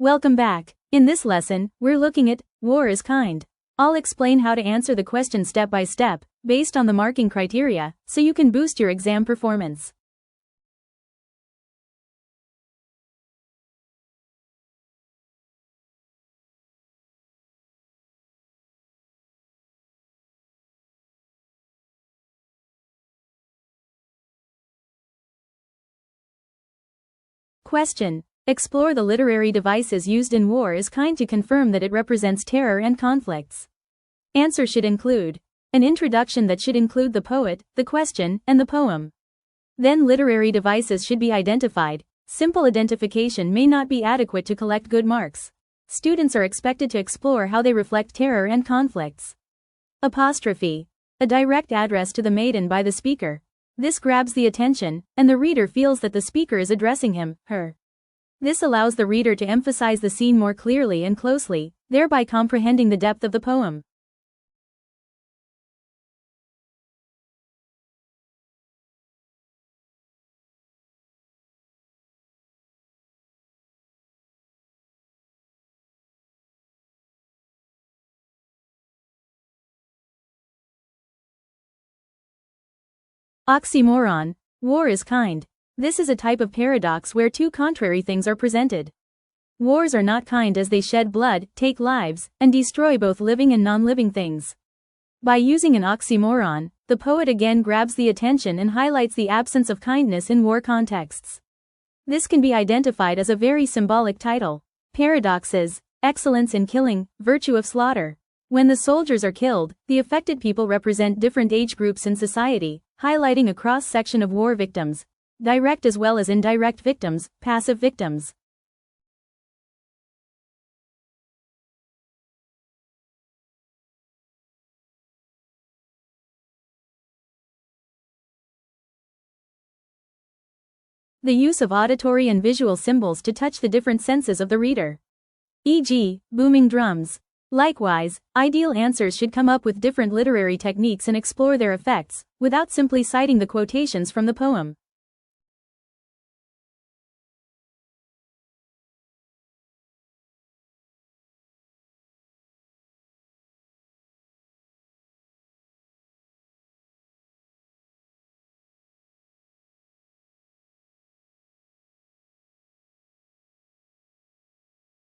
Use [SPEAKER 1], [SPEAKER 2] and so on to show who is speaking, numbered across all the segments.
[SPEAKER 1] Welcome back. In this lesson, we're looking at war is kind. I'll explain how to answer the question step by step, based on the marking criteria, so you can boost your exam performance. Question. Explore the literary devices used in War is Kind to confirm that it represents terror and conflicts. Answer should include an introduction that should include the poet, the question, and the poem. Then literary devices should be identified. Simple identification may not be adequate to collect good marks. Students are expected to explore how they reflect terror and conflicts. Apostrophe. A direct address to the maiden by the speaker. This grabs the attention, and the reader feels that the speaker is addressing him, her. This allows the reader to emphasize the scene more clearly and closely, thereby comprehending the depth of the poem. Oxymoron. War is kind. This is a type of paradox where two contrary things are presented. Wars are not kind as they shed blood, take lives, and destroy both living and non-living things. By using an oxymoron, the poet again grabs the attention and highlights the absence of kindness in war contexts. This can be identified as a very symbolic title. Paradoxes. Excellence in killing, virtue of slaughter. When the soldiers are killed, the affected people represent different age groups in society, highlighting a cross-section of war victims. Direct as well as indirect victims, passive victims. The use of auditory and visual symbols to touch the different senses of the reader. E.g., booming drums. Likewise, ideal answers should come up with different literary techniques and explore their effects, without simply citing the quotations from the poem.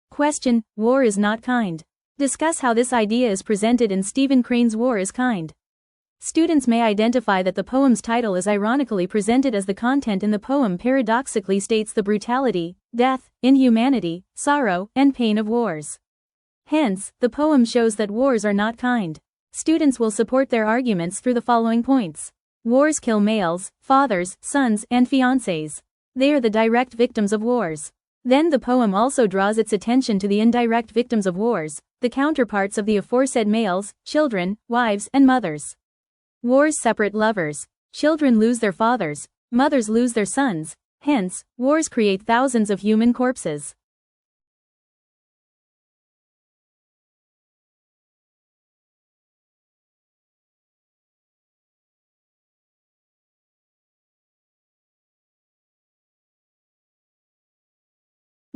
[SPEAKER 1] Question. War is not kind. Discuss how this idea is presented in Stephen Crane's War is Kind. Students may identify that the poem's title is ironically presented as the content in the poem paradoxically states the brutality, death, inhumanity, sorrow, and pain of wars. Hence, the poem shows that wars are not kind. Students will support their arguments through the following points. Wars kill males, fathers, sons, and fiancés. They are the direct victims of wars. Then the poem also draws its attention to the indirect victims of wars, the counterparts of the aforesaid males, children, wives, and mothers. Wars separate lovers. Children lose their fathers, mothers lose their sons, hence, wars create thousands of human corpses.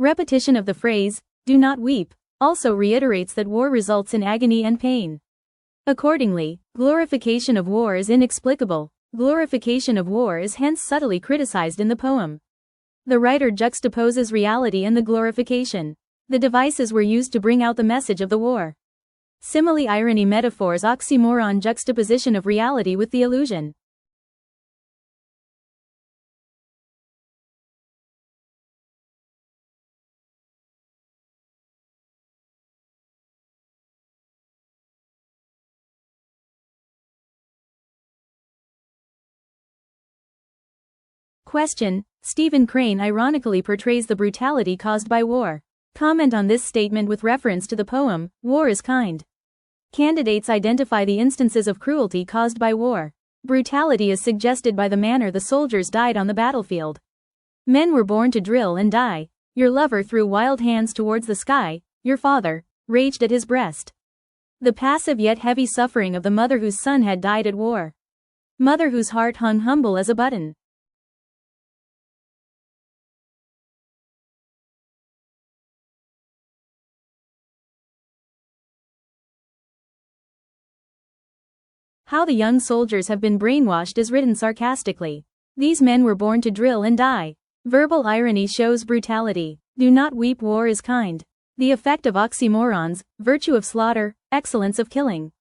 [SPEAKER 1] Repetition of the phrase, "do not weep," also reiterates that war results in agony and pain. Accordingly, glorification of war is inexplicable. Glorification of war is hence subtly criticized in the poem. The writer juxtaposes reality and the glorification. The devices were used to bring out the message of the war. Simile irony metaphors oxymoron juxtaposition of reality with the illusion. Question. Stephen Crane ironically portrays the brutality caused by war. Comment on this statement with reference to the poem, War is Kind. Candidates identify the instances of cruelty caused by war. Brutality is suggested by the manner the soldiers died on the battlefield. Men were born to drill and die. Your lover threw wild hands towards the sky, your father raged at his breast. The passive yet heavy suffering of the mother whose son had died at war. Mother whose heart hung humble as a button. How the young soldiers have been brainwashed is written sarcastically. These men were born to drill and die. Verbal irony shows brutality. Do not weep, war is kind. The effect of oxymorons, virtue of slaughter, excellence of killing.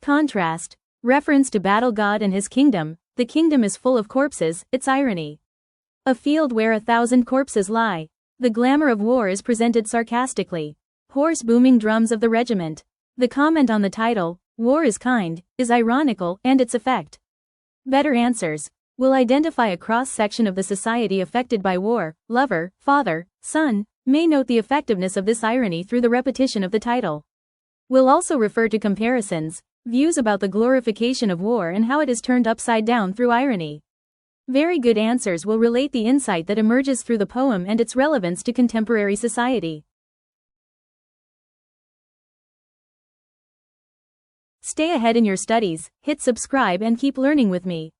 [SPEAKER 1] Contrast. Reference to battle god and his kingdom. The kingdom is full of corpses, its irony. A field where 1,000 corpses lie. The glamour of war is presented sarcastically. Hoarse booming drums of the regiment. The comment on the title, War is Kind, is ironical, and its effect. Better answers will identify a cross-section of the society affected by war. Lover, father, son, may note the effectiveness of this irony through the repetition of the title. Will also refer to comparisons, views about the glorification of war and how it is turned upside down through irony. Very good answers will relate the insight that emerges through the poem and its relevance to contemporary society. Stay ahead in your studies, hit subscribe and keep learning with me.